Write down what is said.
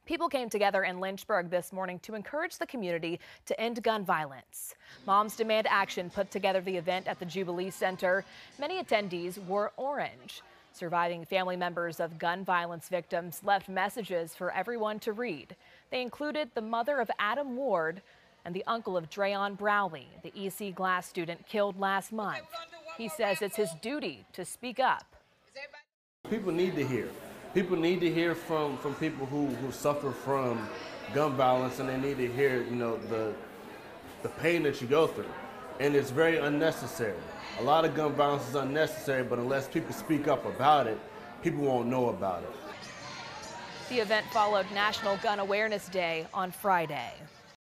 People came together in Lynchburg this morning to encourage the community to end gun violence. Moms Demand Action put together the event at the Jubilee Center. Many attendees wore orange. Surviving family members of gun violence victims left messages for everyone to read. They included the mother of Adam Ward and the uncle of Dreon Browley, the EC Glass student killed last month. He says it's his duty to speak up. People need to hear. People need to hear from people who suffer from gun violence, and they need to hear, the pain that you go through. And it's very unnecessary. A lot of gun violence is unnecessary, but unless people speak up about it, people won't know about it. The event followed National Gun Awareness Day on Friday.